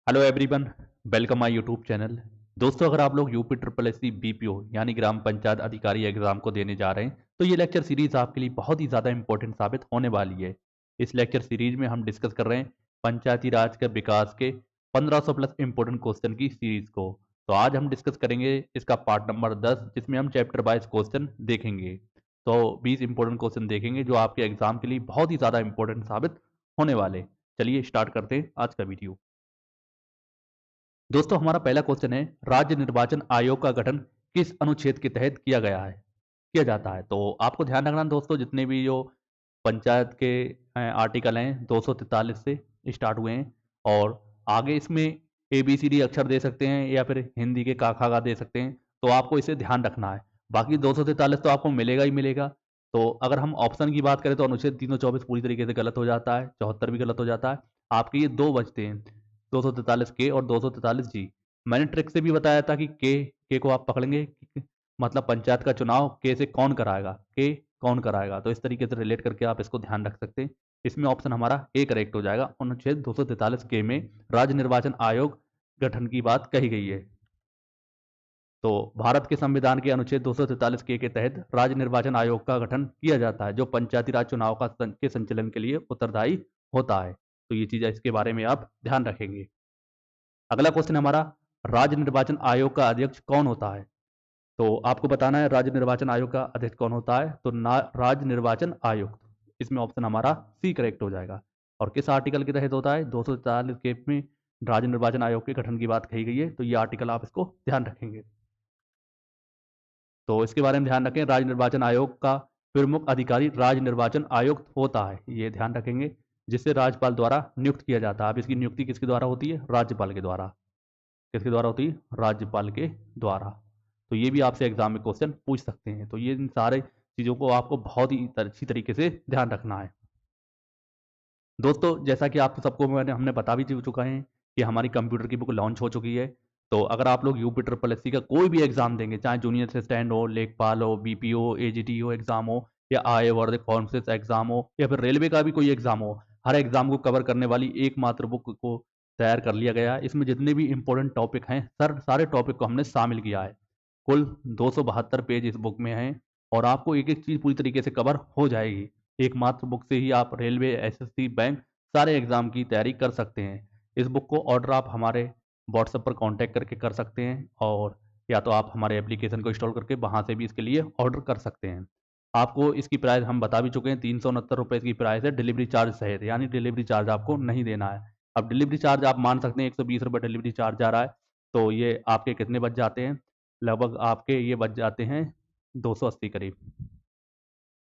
Hello everyone, welcome my YouTube channel. दोस्तों, अगर आप लोग UP triple S C BPO यानी ग्राम पंचायत अधिकारी एग्जाम को देने जा रहे हैं तो ये लेक्चर सीरीज आपके लिए बहुत ही ज़्यादा इंपॉर्टेंट साबित होने वाली है। इस लेक्चर सीरीज में हम डिस्कस कर रहे हैं पंचायती राज के विकास के 1500 प्लस इंपॉर्टेंट क्वेश्चन की सीरीज को। तो आज हम डिस्कस करेंगे इसका पार्ट नंबर 10, जिसमें हम चैप्टर वाइज क्वेश्चन देखेंगे। तो 20 इंपॉर्टेंट क्वेश्चन देखेंगे जो आपके एग्जाम के लिए बहुत ही ज़्यादा इंपॉर्टेंट साबित होने वाले। चलिए स्टार्ट करते हैं आज का वीडियो। दोस्तों, हमारा पहला क्वेश्चन है, राज्य निर्वाचन आयोग का गठन किस अनुच्छेद के तहत किया गया है, किया जाता है। तो आपको ध्यान रखना दोस्तों, जितने भी जो पंचायत के आर्टिकल हैं 243 से स्टार्ट हुए हैं, और आगे इसमें ABCD अक्षर दे सकते हैं या फिर हिंदी के का खा गा दे सकते हैं। तो आपको इसे ध्यान रखना है। बाकी 243 तो आपको मिलेगा ही मिलेगा। तो अगर हम ऑप्शन की बात करें तो अनुच्छेद 324 पूरी तरीके से गलत हो जाता है, 74 भी गलत हो जाता है। आपके ये दो बचते हैं, 243 के और 243 जी। मैंने ट्रिक से भी बताया था कि के को आप पकड़ेंगे, मतलब पंचायत का चुनाव के से कौन कराएगा, के कौन कराएगा। तो इस तरीके से रिलेट करके आप इसको ध्यान रख सकते हैं। इसमें ऑप्शन हमारा ए करेक्ट हो जाएगा। अनुच्छेद 243 के में राज्य निर्वाचन आयोग गठन की बात कही गई है। तो भारत के संविधान के अनुच्छेद 243 के तहत राज्य निर्वाचन आयोग का गठन किया जाता है, जो पंचायती राज चुनाव के संचालन के लिए उत्तरदायी होता है। तो ये चीज़ इसके बारे में आप ध्यान रखेंगे। अगला क्वेश्चन हमारा, राज्य निर्वाचन आयोग का अध्यक्ष कौन होता है। तो आपको बताना है राज्य निर्वाचन आयोग का अध्यक्ष कौन होता है। तो राज्य निर्वाचन आयुक्त, इसमें ऑप्शन हमारा सी करेक्ट हो जाएगा। और किस आर्टिकल के तहत होता है, 243 के में राज्य निर्वाचन आयोग के गठन की बात कही गई है। तो ये आर्टिकल आप इसको ध्यान रखेंगे। तो इसके बारे में ध्यान रखें, राज्य निर्वाचन आयोग का प्रमुख अधिकारी राज्य निर्वाचन आयुक्त होता है, ये ध्यान रखेंगे, जिसे राज्यपाल द्वारा नियुक्त किया जाता है। अब इसकी नियुक्ति किसके द्वारा होती है, राज्यपाल के द्वारा। किसके द्वारा होती है, राज्यपाल के द्वारा। तो ये भी आपसे एग्जाम में क्वेश्चन पूछ सकते हैं। तो ये इन सारे चीज़ों को आपको बहुत ही अच्छी तरीके से ध्यान रखना है। दोस्तों, जैसा कि आप सबको हमने बता भी चुका है कि हमारी कंप्यूटर की बुक लॉन्च हो चुकी है। तो अगर आप लोग यूपी ट्रिपल एस सी का कोई भी एग्जाम देंगे, चाहे जूनियर असिस्टेंट हो, लेखपाल हो, BPO AGT हो एग्जाम हो, या आय वर्द कॉन्फ्रेंस एग्जाम हो, या फिर रेलवे का भी कोई एग्जाम हो, हर एग्जाम को कवर करने वाली एकमात्र बुक को तैयार कर लिया गया है। इसमें जितने भी इंपॉर्टेंट टॉपिक हैं सारे टॉपिक को हमने शामिल किया है। कुल 272 पेज इस बुक में हैं, और आपको एक एक चीज़ पूरी तरीके से कवर हो जाएगी। एकमात्र बुक से ही आप रेलवे, SSC, बैंक सारे एग्जाम की तैयारी कर सकते हैं। इस बुक को ऑर्डर आप हमारे व्हाट्सएप पर कांटेक्ट करके कर सकते हैं, और या तो आप हमारे एप्लीकेशन को इंस्टॉल करके वहाँ से भी इसके लिए ऑर्डर कर सकते हैं। आपको इसकी प्राइस हम बता भी चुके हैं, 369 रुपये की प्राइस है, डिलीवरी चार्ज सहित, यानी डिलीवरी चार्ज आपको नहीं देना है। अब डिलीवरी चार्ज आप मान सकते हैं 120 रुपये डिलीवरी चार्ज जा रहा है। तो ये आपके कितने बच जाते हैं, लगभग आपके ये बच जाते हैं 280 करीब,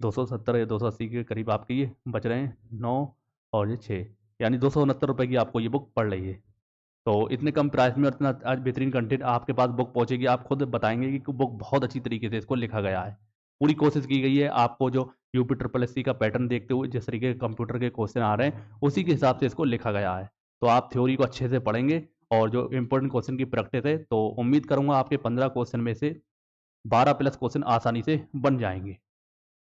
270 या 280 के करीब आपके ये बच रहे हैं। 9 और ये 6, यानी 269 रुपये की आपको ये बुक पड़ रही है। तो इतने कम प्राइस में और इतना आज बेहतरीन कंटेंट आपके पास बुक पहुंचेगी, आप खुद बताएंगे कि बुक बहुत अच्छी तरीके से इसको लिखा गया है। पूरी कोशिश की गई है आपको जो यूपी ट्रिपल एस सी का पैटर्न देखते हुए जिस तरीके के कंप्यूटर के क्वेश्चन आ रहे हैं उसी के हिसाब से इसको लिखा गया है। तो आप थ्योरी को अच्छे से पढ़ेंगे, और जो इंपॉर्टेंट क्वेश्चन की प्रैक्टिस है, तो उम्मीद करूंगा आपके 15 क्वेश्चन में से 12 प्लस क्वेश्चन आसानी से बन जाएंगे।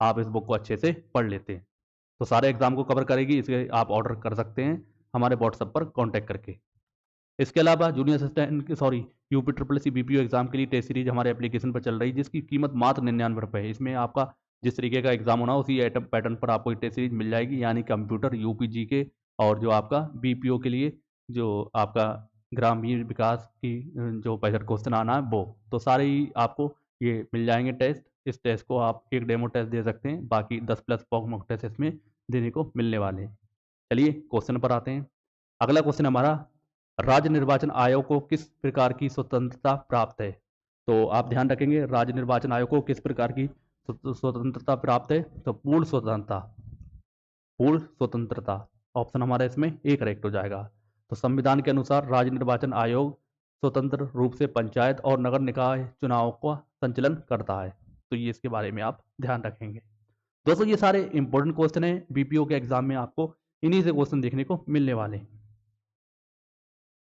आप इस बुक को अच्छे से पढ़ लेते हैं तो सारे एग्जाम को कवर करेगी। इसे आप ऑर्डर कर सकते हैं हमारे व्हाट्सएप पर कॉन्टैक्ट करके। इसके अलावा junior assistant UP triple C BPO exam के लिए टेस्ट सीरीज हमारे एप्लीकेशन पर चल रही है, जिसकी कीमत मात्र 99 रुपये है। इसमें आपका जिस तरीके का एग्जाम होना उसी आइटम पैटर्न पर आपको टेस्ट सीरीज मिल जाएगी, यानी कंप्यूटर, UPG के, और जो आपका BPO के लिए जो आपका ग्रामीण विकास की जो 65 क्वेश्चन आना है वो, तो सारे ही आपको ये मिल जाएंगे टेस्ट। इस टेस्ट को आप एक डेमो टेस्ट दे सकते हैं, बाकी 10 प्लस मॉक टेस्ट इसमें देने को मिलने वाले हैं। चलिए क्वेश्चन पर आते हैं। अगला क्वेश्चन हमारा, राज्य निर्वाचन आयोग को किस प्रकार की स्वतंत्रता प्राप्त है। तो आप ध्यान रखेंगे, राज्य निर्वाचन आयोग को किस प्रकार की स्वतंत्रता प्राप्त है। तो पूर्ण स्वतंत्रता, पूर्ण स्वतंत्रता ऑप्शन हमारा इसमें ए करेक्ट हो जाएगा। तो संविधान के अनुसार राज्य निर्वाचन आयोग स्वतंत्र रूप से पंचायत और नगर निकाय चुनाव का संचालन करता है। तो ये इसके बारे में आप ध्यान रखेंगे। दोस्तों, ये सारे इंपॉर्टेंट क्वेश्चन हैं, BPO के एग्जाम में आपको इन्हीं से क्वेश्चन देखने को मिलने वाले हैं।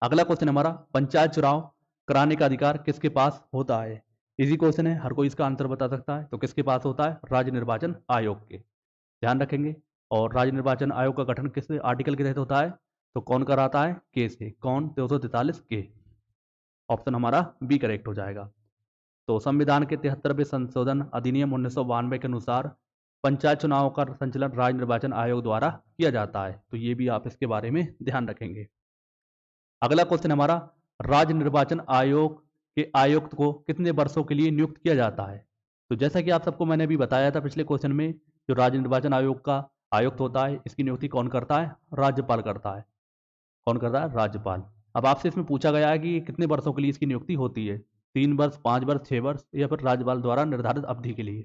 अगला क्वेश्चन हमारा, पंचायत चुनाव कराने का अधिकार किसके पास होता है। इजी क्वेश्चन है, हर कोई इसका आंसर बता सकता है। तो किसके पास होता है, राज्य निर्वाचन आयोग के। ध्यान रखेंगे। और राज्य निर्वाचन आयोग का गठन किस आर्टिकल के तहत होता है, तो कौन कराता है? के से। कौन? 243 के। ऑप्शन हमारा बी करेक्ट हो जाएगा। तो संविधान के 73वें संशोधन अधिनियम 1992 के अनुसार पंचायत चुनाव का संचालन राज्य निर्वाचन आयोग द्वारा किया जाता है। तो ये भी आप इसके बारे में ध्यान रखेंगे। अगला क्वेश्चन हमारा, राज्य निर्वाचन आयोग के आयुक्त को कितने वर्षों के लिए नियुक्त किया जाता है? तो जैसा कि आप सबको मैंने अभी बताया था पिछले क्वेश्चन में, जो राज्य निर्वाचन आयोग का आयुक्त होता है, इसकी नियुक्ति कौन करता है? राज्यपाल करता है। कौन करता है? राज्यपाल। अब आपसे इसमें पूछा गया है कि कितने वर्षों के लिए इसकी नियुक्ति होती है, 3 वर्ष, 5 वर्ष, 6 वर्ष, या फिर राज्यपाल द्वारा निर्धारित अवधि के लिए।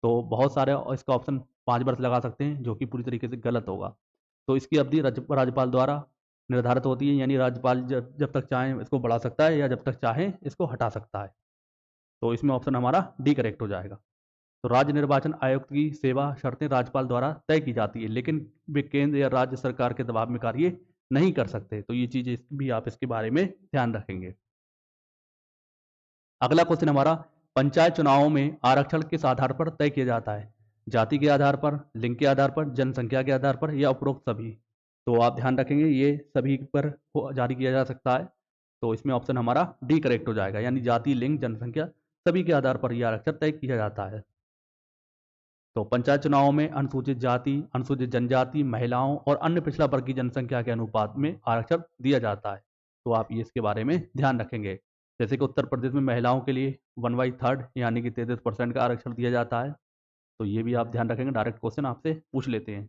तो बहुत सारे इसका ऑप्शन 5 वर्ष लगा सकते हैं, जो कि पूरी तरीके से गलत होगा। तो इसकी अवधि राज्यपाल द्वारा निर्धारित होती है, यानी राज्यपाल जब जब तक चाहे इसको बढ़ा सकता है या जब तक चाहे इसको हटा सकता है। तो इसमें ऑप्शन हमारा डी करेक्ट हो जाएगा। तो राज्य निर्वाचन आयुक्त की सेवा शर्तें राज्यपाल द्वारा तय की जाती है, लेकिन वे केंद्र या राज्य सरकार के दबाव में कार्य नहीं कर सकते। तो ये चीज़ भी आप इसके बारे में ध्यान रखेंगे। अगला क्वेश्चन हमारा, पंचायत चुनावों में आरक्षण किस आधार पर तय किया जाता है? जाति के आधार पर, लिंग के आधार पर, जनसंख्या के आधार पर, या उपरोक्त सभी? तो आप ध्यान रखेंगे ये सभी पर जारी किया जा सकता है। तो इसमें ऑप्शन हमारा डी करेक्ट हो जाएगा, यानी जाति, लिंग, जनसंख्या सभी के आधार पर यह आरक्षण तय किया जाता है। तो पंचायत चुनावों में अनुसूचित जाति, अनुसूचित जनजाति, महिलाओं और अन्य पिछड़ा वर्ग की जनसंख्या के अनुपात में आरक्षण दिया जाता है। तो आप ये इसके बारे में ध्यान रखेंगे। जैसे कि उत्तर प्रदेश में महिलाओं के लिए 1/3 यानी कि 33% का आरक्षण दिया जाता है। तो ये भी आप ध्यान रखेंगे, डायरेक्ट क्वेश्चन आपसे पूछ लेते हैं।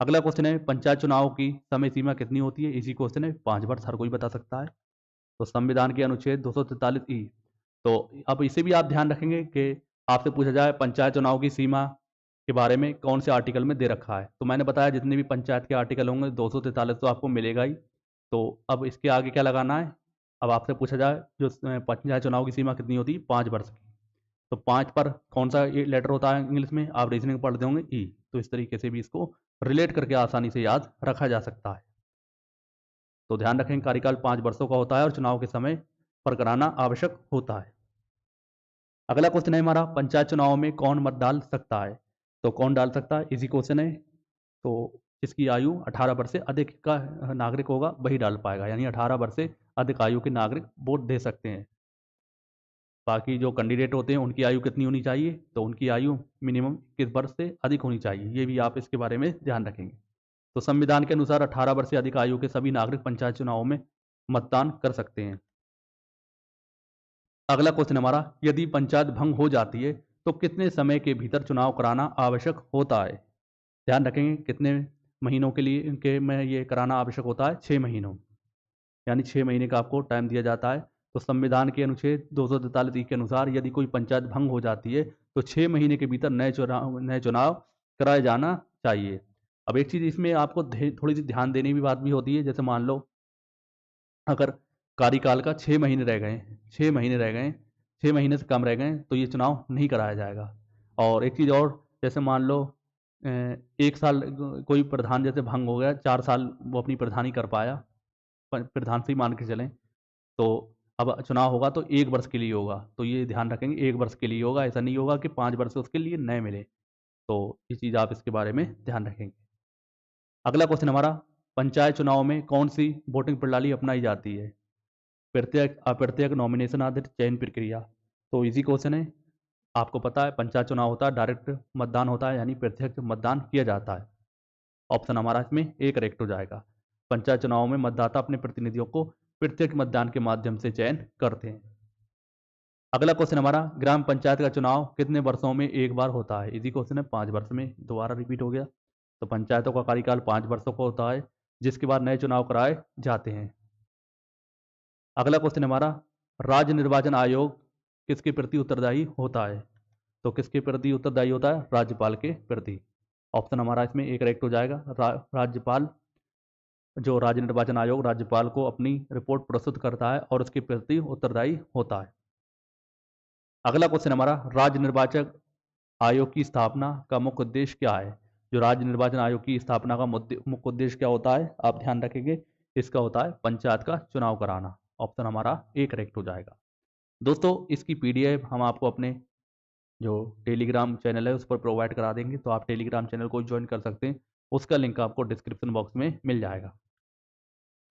अगला क्वेश्चन है, पंचायत चुनाव की समय सीमा कितनी होती है? इसी क्वेश्चन है, 5 वर्ष हर कोई बता सकता है। तो संविधान के अनुच्छेद 243 ई। तो अब इसे भी आप ध्यान रखेंगे कि आपसे पूछा जाए पंचायत चुनाव की सीमा के बारे में कौन से आर्टिकल में दे रखा है। तो मैंने बताया जितने भी पंचायत के आर्टिकल होंगे 243 तो आपको मिलेगा ही। तो अब इसके आगे क्या लगाना है? अब आपसे पूछा जाए जो पंचायत चुनाव की सीमा कितनी होती है? 5 वर्ष की। तो 5 पर कौन सा ये लेटर होता है इंग्लिश में? आप रीजनिंग पढ़ते होंगे, ई। तो इस तरीके से भी इसको रिलेट करके आसानी से याद रखा जा सकता है। तो ध्यान रखें, कार्यकाल 5 वर्षों का होता है और चुनाव के समय पर कराना आवश्यक होता है। अगला क्वेश्चन है हमारा, पंचायत चुनाव में कौन मत डाल सकता है? तो कौन डाल सकता है? इसी क्वेश्चन है। तो जिसकी आयु 18 वर्ष से अधिक का नागरिक होगा वही डाल पाएगा, यानी 18 वर्ष से अधिक आयु के नागरिक वोट दे सकते हैं। बाकी जो कैंडिडेट होते हैं उनकी आयु कितनी होनी चाहिए? तो उनकी आयु मिनिमम 21 वर्ष से अधिक होनी चाहिए। ये भी आप इसके बारे में ध्यान रखेंगे। तो संविधान के अनुसार 18 वर्ष से अधिक आयु के सभी नागरिक पंचायत चुनाव में मतदान कर सकते हैं। अगला क्वेश्चन हमारा, यदि पंचायत भंग हो जाती है तो कितने समय के भीतर चुनाव कराना आवश्यक होता है? ध्यान रखेंगे कितने महीनों के लिए इनके में ये कराना आवश्यक होता है? 6 महीनों, यानी 6 महीने का आपको टाइम दिया जाता है। तो संविधान के अनुच्छेद 243 के अनुसार यदि कोई पंचायत भंग हो जाती है तो 6 महीने के भीतर नए चुनाव कराए जाना चाहिए। अब एक चीज़ इसमें आपको थोड़ी सी ध्यान देने की बात भी होती है। जैसे मान लो अगर कार्यकाल का 6 महीने रह गए, 6 महीने रह गए, 6 महीने से कम रह गए, तो ये चुनाव नहीं कराया जाएगा। और एक चीज़ और, जैसे मान लो 1 साल कोई प्रधान जैसे भंग हो गया, 4 साल वो अपनी प्रधानी कर पाया, प्रधान से ही मान के चलें, तो अब चुनाव होगा तो 1 वर्ष के लिए होगा। तो ये ध्यान रखेंगे 1 वर्ष के लिए होगा, ऐसा नहीं होगा कि 5 वर्ष उसके लिए नए मिले। तो ये चीज़ आप इसके बारे में ध्यान रखेंगे। अगला क्वेश्चन हमारा, पंचायत चुनाव में कौन सी वोटिंग प्रणाली अपनाई जाती है? प्रत्येक अप्रत्यक्ष नॉमिनेशन आधारित चयन प्रक्रिया। तो इजी क्वेश्चन है, आपको पता है पंचायत चुनाव होता है, डायरेक्ट मतदान होता है, यानी प्रत्यक्ष मतदान किया जाता है। ऑप्शन हमारा इसमें ए करेक्ट हो जाएगा। पंचायत चुनाव में मतदाता अपने प्रतिनिधियों को प्रत्यक्ष मतदान के माध्यम से चयन करते हैं। अगला क्वेश्चन हमारा, ग्राम पंचायत का चुनाव कितने वर्षों में एक बार होता है? इजी क्वेश्चन है, 5 वर्ष में। दोबारा रिपीट हो गया। तो पंचायतों का कार्यकाल 5 वर्षों का होता है, जिसके बाद नए चुनाव कराए जाते हैं। अगला क्वेश्चन हमारा, राज्य निर्वाचन आयोग किसके प्रति उत्तरदायी होता है? तो किसके प्रति उत्तरदायी होता है? राज्यपाल के प्रति। ऑप्शन हमारा इसमें एक करेक्ट हो जाएगा। राज्यपाल, जो राज्य निर्वाचन आयोग राज्यपाल को अपनी रिपोर्ट प्रस्तुत करता है और उसके प्रति उत्तरदायी होता है। अगला क्वेश्चन हमारा, राज्य निर्वाचन आयोग की स्थापना का मुख्य उद्देश्य क्या है? जो राज्य निर्वाचन आयोग की स्थापना का मुख्य उद्देश्य क्या होता है? आप ध्यान रखेंगे, इसका होता है पंचायत का चुनाव कराना। ऑप्शन हमारा ए करेक्ट हो जाएगा। दोस्तों, इसकी पीडीएफ हम आपको अपने जो टेलीग्राम चैनल है उस पर प्रोवाइड करा देंगे, तो आप टेलीग्राम चैनल को ज्वाइन कर सकते हैं। उसका लिंक आपको डिस्क्रिप्शन बॉक्स में मिल जाएगा।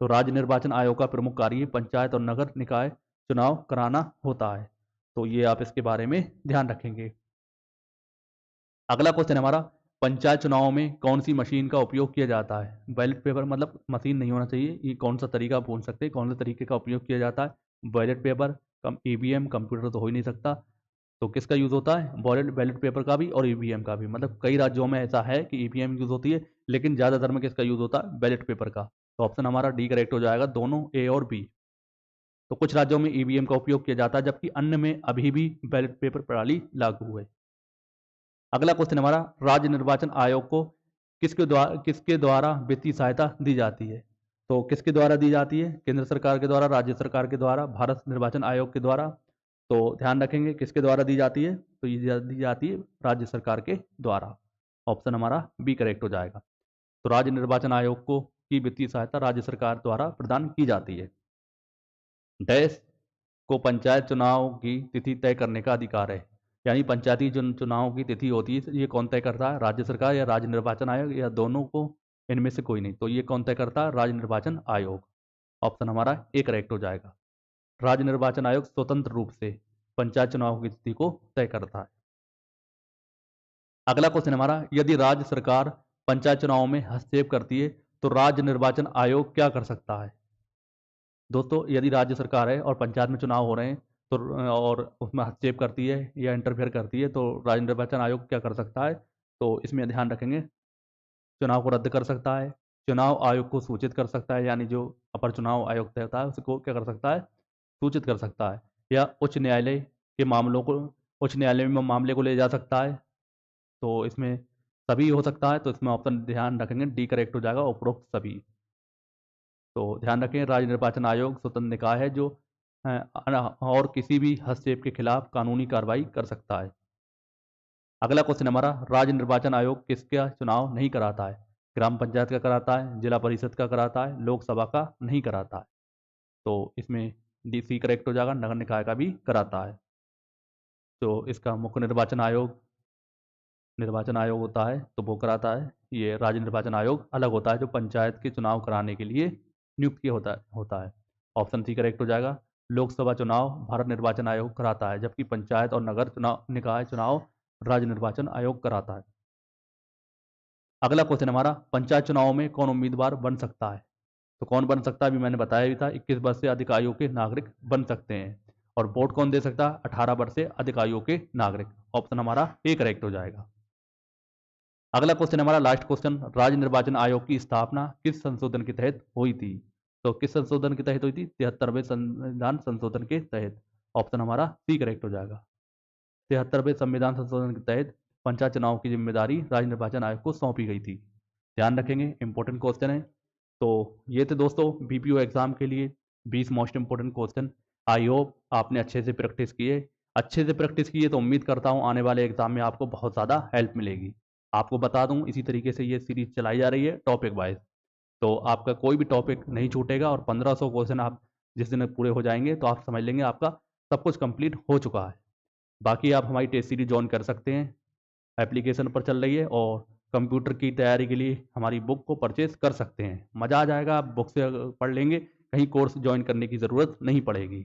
तो राज्य निर्वाचन आयोग का प्रमुख कार्य पंचायत और नगर निकाय चुनाव कराना होता है। तो ये आप इसके बारे में ध्यान रखेंगे। अगला क्वेश्चन हमारा, पंचायत चुनाव में कौन सी मशीन का उपयोग किया जाता है? बैलेट पेपर मतलब मशीन नहीं होना चाहिए, ये कौन सा तरीका पूछ सकते हैं, कौन सा तरीके का उपयोग किया जाता है? बैलेट पेपर, ईवीएम, कंप्यूटर तो हो ही नहीं सकता। तो किसका यूज़ होता है? बैलेट बैलेट पेपर का भी और ईवीएम का भी। मतलब कई राज्यों में ऐसा है कि ईवीएम यूज़ होती है, लेकिन ज़्यादातर में किसका यूज़ होता है? बैलेट पेपर का। तो ऑप्शन हमारा डी करेक्ट हो जाएगा, दोनों ए और बी। तो कुछ राज्यों में ईवीएम का उपयोग किया जाता है, जबकि अन्य में अभी भी बैलेट पेपर प्रणाली लागू है। अगला क्वेश्चन हमारा, राज्य निर्वाचन आयोग को किसके द्वारा वित्तीय सहायता दी जाती है? तो किसके द्वारा दी जाती है? केंद्र सरकार के द्वारा, राज्य सरकार के द्वारा, भारत निर्वाचन आयोग के द्वारा। तो ध्यान रखेंगे किसके द्वारा दी जाती है, तो ये दी जाती है राज्य सरकार के द्वारा। ऑप्शन हमारा बी करेक्ट हो जाएगा। तो राज्य निर्वाचन आयोग को की वित्तीय सहायता राज्य सरकार द्वारा प्रदान की जाती है। डैश को पंचायत चुनाव की तिथि तय करने का अधिकार है। यानी पंचायती चुनाव की तिथि होती है, ये कौन तय करता है? राज्य सरकार या राज्य निर्वाचन आयोग, या दोनों को, इनमें से कोई नहीं। तो ये कौन तय करता है? राज्य निर्वाचन आयोग। ऑप्शन हमारा ए करेक्ट हो जाएगा। राज्य निर्वाचन आयोग स्वतंत्र रूप से पंचायत चुनाव की तिथि को तय करता है। अगला क्वेश्चन हमारा, यदि राज्य सरकार पंचायत चुनाव में हस्तक्षेप करती है तो राज्य निर्वाचन आयोग क्या कर सकता है? दोस्तों, यदि राज्य सरकार है और पंचायत में चुनाव हो रहे हैं तो और उसमें हस्तक्षेप करती है या इंटरफेयर करती है, तो राज्य निर्वाचन आयोग क्या कर सकता है? तो इसमें ध्यान रखेंगे, चुनाव को रद्द कर सकता है, चुनाव आयोग को सूचित कर सकता है, यानी जो अपर चुनाव आयोग तय होता है उसको क्या कर सकता है? सूचित कर सकता है, या उच्च न्यायालय के मामलों को, उच्च न्यायालय में मामले को ले जा सकता है। तो इसमें सभी हो सकता है, तो इसमें ऑप्शन ध्यान रखेंगे डी करेक्ट हो जाएगा, उपरोक्त सभी। तो ध्यान रखें, राज्य निर्वाचन आयोग स्वतंत्र निकाय है जो और किसी भी हस्तक्षेप के खिलाफ कानूनी कार्रवाई कर सकता है। अगला क्वेश्चन हमारा, राज्य निर्वाचन आयोग किसका चुनाव नहीं कराता है? ग्राम पंचायत का कराता है, जिला परिषद का कराता है, लोकसभा का नहीं कराता है। तो इसमें डी सी करेक्ट हो जाएगा, नगर निकाय का भी कराता है। तो इसका मुख्य निर्वाचन आयोग होता है तो वो कराता है। ये राज्य निर्वाचन आयोग अलग होता है जो पंचायत के चुनाव कराने के लिए नियुक्त किया होता है। ऑप्शन सी करेक्ट हो जाएगा। लोकसभा चुनाव भारत निर्वाचन आयोग कराता है, जबकि पंचायत और नगर चुनाव निकाय चुनाव राज्य निर्वाचन आयोग कराता है। अगला क्वेश्चन हमारा, पंचायत चुनाव में कौन उम्मीदवार बन सकता है? तो कौन बन सकता है, अभी मैंने बताया भी था, 21 वर्ष से अधिक आयु के नागरिक बन सकते हैं। और वोट कौन दे सकता है? 18 वर्ष से अधिक आयु के नागरिक। ऑप्शन हमारा ए करेक्ट हो जाएगा। अगला क्वेश्चन हमारा लास्ट क्वेश्चन, राज्य निर्वाचन आयोग की स्थापना किस संशोधन के तहत हुई थी? तो किस संशोधन के तहत हुई थी? 73वें संविधान संशोधन के तहत। ऑप्शन हमारा सी करेक्ट हो जाएगा। 73वें संविधान संशोधन के तहत पंचायत चुनाव की जिम्मेदारी राज्य निर्वाचन आयोग को सौंपी गई थी। ध्यान रखेंगे, इंपॉर्टेंट क्वेश्चन है। तो ये थे दोस्तों बीपीओ एग्जाम के लिए 20 most important question. I hope आपने अच्छे से प्रैक्टिस किए तो उम्मीद करता हूँ आने वाले एग्जाम में आपको बहुत ज़्यादा हेल्प मिलेगी। आपको बता दूं, इसी तरीके से ये सीरीज चलाई जा रही है टॉपिक वाइज, तो आपका कोई भी टॉपिक नहीं छूटेगा। और 1500 क्वेश्चन आप जिस दिन पूरे हो जाएंगे तो आप समझ लेंगे आपका सब कुछ कंप्लीट हो चुका है। बाकी आप हमारी टेस्ट सीरीज ज्वाइन कर सकते हैं, एप्लीकेशन पर चल रही है, और कंप्यूटर की तैयारी के लिए हमारी बुक को परचेज कर सकते हैं। मज़ा आ जाएगा, आप बुक से पढ़ लेंगे, कहीं कोर्स ज्वाइन करने की ज़रूरत नहीं पड़ेगी।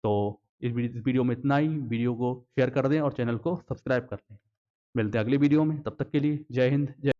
तो इस वीडियो में इतना ही। वीडियो को शेयर कर दें और चैनल को सब्सक्राइब कर लें। मिलते हैं अगली वीडियो में, तब तक के लिए जय हिंद जय